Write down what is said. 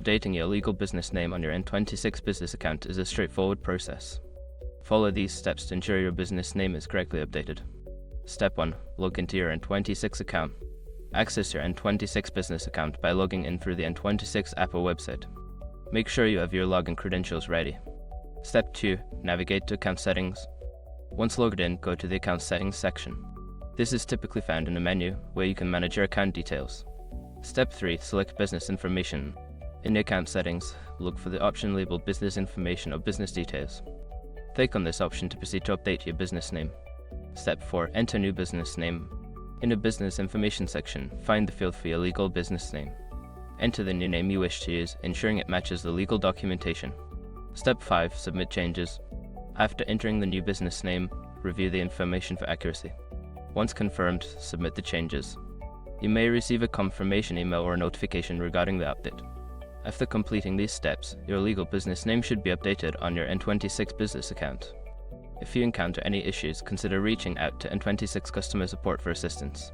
Updating your legal business name on your N26 business account is a straightforward process. Follow these steps to ensure your business name is correctly updated. Step 1. Log into your N26 account. Access your N26 business account by logging in through the N26 app or website. Make sure you have your login credentials ready. Step 2. Navigate to Account Settings. Once logged in, go to the Account Settings section. This is typically found in a menu where you can manage your account details. Step 3. Select Business Information. In the Account Settings, look for the option labeled Business Information or Business Details. Click on this option to proceed to update your business name. Step 4. Enter new business name. In the Business Information section, find the field for your legal business name. Enter the new name you wish to use, ensuring it matches the legal documentation. Step 5. Submit changes. After entering the new business name, review the information for accuracy. Once confirmed, submit the changes. You may receive a confirmation email or notification regarding the update. After completing these steps, your legal business name should be updated on your N26 business account. If you encounter any issues, consider reaching out to N26 customer support for assistance.